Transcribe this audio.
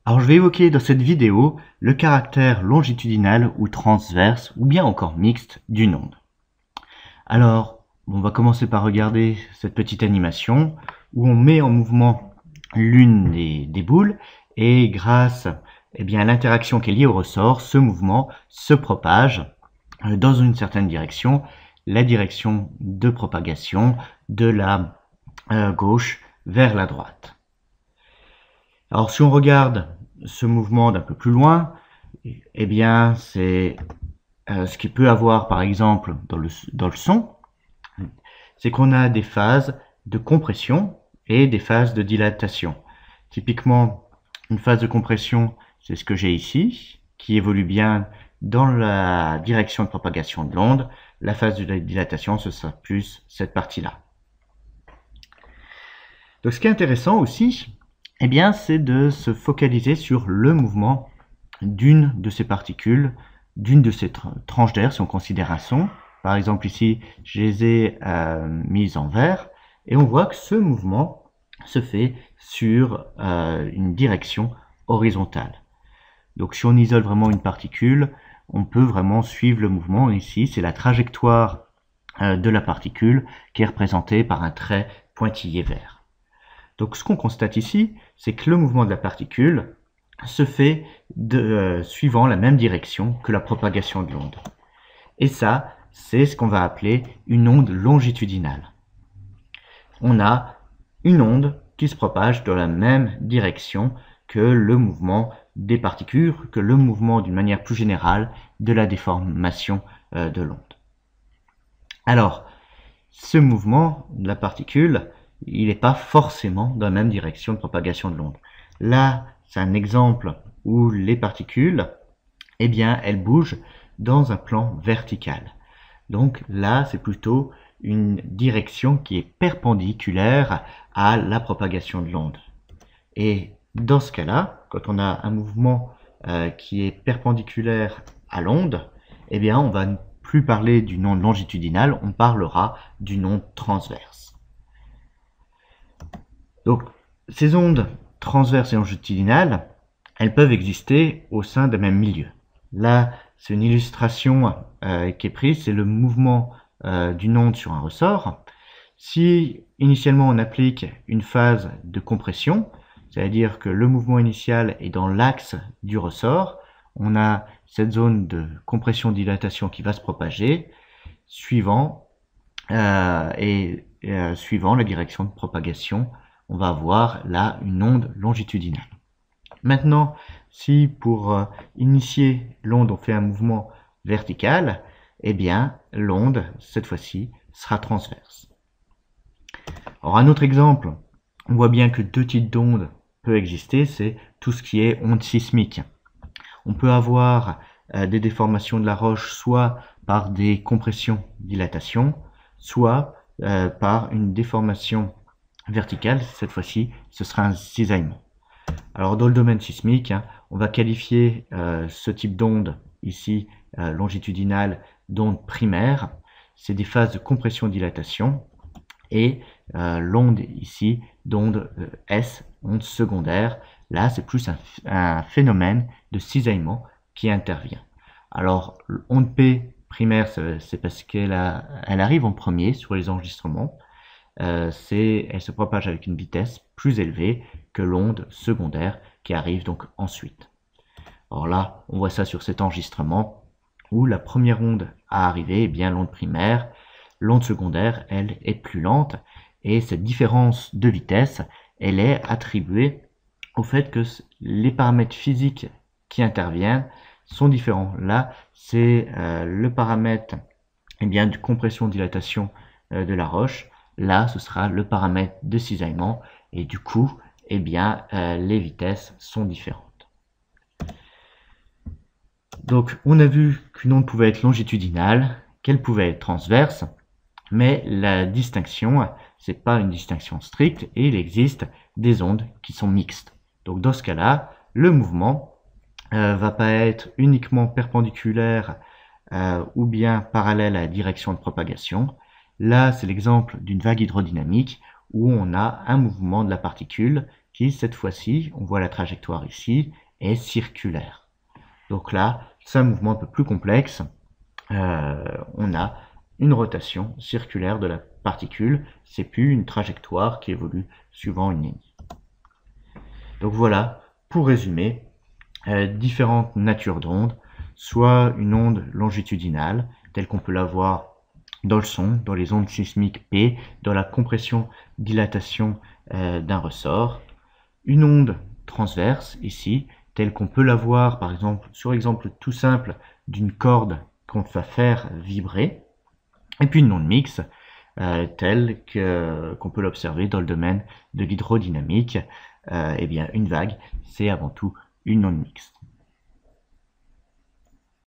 Alors je vais évoquer dans cette vidéo le caractère longitudinal ou transverse ou bien encore mixte d'une onde. Alors on va commencer par regarder cette petite animation où on met en mouvement l'une des boules et grâce à l'interaction qui est liée au ressort, ce mouvement se propage dans une certaine direction, la direction de propagation de la gauche vers la droite. Alors si on regarde ce mouvement d'un peu plus loin, eh bien c'est ce qu'il peut avoir par exemple dans le son, c'est qu'on a des phases de compression et des phases de dilatation. Typiquement, une phase de compression, c'est ce que j'ai ici, qui évolue bien dans la direction de propagation de l'onde. La phase de dilatation, ce sera plus cette partie-là. Donc ce qui est intéressant aussi, eh bien, c'est de se focaliser sur le mouvement d'une de ces particules, d'une de ces tranches d'air, si on considère un son. Par exemple, ici, je les ai mises en vert, et on voit que ce mouvement se fait sur une direction horizontale. Donc, si on isole vraiment une particule, on peut vraiment suivre le mouvement. Ici, c'est la trajectoire de la particule qui est représentée par un trait pointillé vert. Donc ce qu'on constate ici, c'est que le mouvement de la particule se fait suivant la même direction que la propagation de l'onde. Et ça, c'est ce qu'on va appeler une onde longitudinale. On a une onde qui se propage dans la même direction que le mouvement des particules, que le mouvement d'une manière plus générale de la déformation de l'onde. Alors, ce mouvement de la particule, il n'est pas forcément dans la même direction de propagation de l'onde. Là, c'est un exemple où les particules, eh bien, elles bougent dans un plan vertical. Donc là, c'est plutôt une direction qui est perpendiculaire à la propagation de l'onde. Et dans ce cas-là, quand on a un mouvement qui est perpendiculaire à l'onde, eh bien, on va ne plus parler d'une onde longitudinale, on parlera d'une onde transverse. Donc, ces ondes transverses et longitudinales, elles peuvent exister au sein d'un même milieu. Là, c'est une illustration qui est prise, c'est le mouvement d'une onde sur un ressort. Si initialement on applique une phase de compression, c'est-à-dire que le mouvement initial est dans l'axe du ressort, on a cette zone de compression-dilatation qui va se propager suivant la direction de propagation. On va avoir là une onde longitudinale. Maintenant, si pour initier l'onde on fait un mouvement vertical, eh bien l'onde, cette fois-ci, sera transverse. Alors un autre exemple, on voit bien que deux types d'ondes peuvent exister, c'est tout ce qui est onde sismique. On peut avoir des déformations de la roche soit par des compressions-dilatations, soit par une déformation verticale, cette fois-ci, ce sera un cisaillement. Alors dans le domaine sismique, on va qualifier ce type d'onde, ici longitudinale, d'onde primaire. C'est des phases de compression-dilatation. Et l'onde ici, d'onde S, onde secondaire. Là, c'est plus un phénomène de cisaillement qui intervient. Alors, onde P primaire, c'est parce qu'elle arrive en premier sur les enregistrements. Elle se propage avec une vitesse plus élevée que l'onde secondaire qui arrive donc ensuite. Alors là, on voit ça sur cet enregistrement où la première onde à arriver, eh bien l'onde primaire, l'onde secondaire, elle, est plus lente et cette différence de vitesse, elle est attribuée au fait que les paramètres physiques qui interviennent sont différents. Là, c'est le paramètre de compression-dilatation de la roche. Là, ce sera le paramètre de cisaillement et du coup, les vitesses sont différentes. Donc, on a vu qu'une onde pouvait être longitudinale, qu'elle pouvait être transverse, mais la distinction, c'est pas une distinction stricte et il existe des ondes qui sont mixtes. Donc, dans ce cas-là, le mouvement va pas être uniquement perpendiculaire ou bien parallèle à la direction de propagation. Là, c'est l'exemple d'une vague hydrodynamique où on a un mouvement de la particule qui, cette fois-ci, on voit la trajectoire ici, est circulaire. Donc là, c'est un mouvement un peu plus complexe. On a une rotation circulaire de la particule, c'est plus une trajectoire qui évolue suivant une ligne. Donc voilà, pour résumer, différentes natures d'ondes, soit une onde longitudinale, telle qu'on peut la voir dans le son, dans les ondes sismiques P, dans la compression-dilatation d'un ressort, une onde transverse, ici, telle qu'on peut la voir, par exemple, sur exemple tout simple d'une corde qu'on va faire vibrer, et puis une onde mixte, telle qu'on peut l'observer dans le domaine de l'hydrodynamique. Eh bien, une vague, c'est avant tout une onde mixte.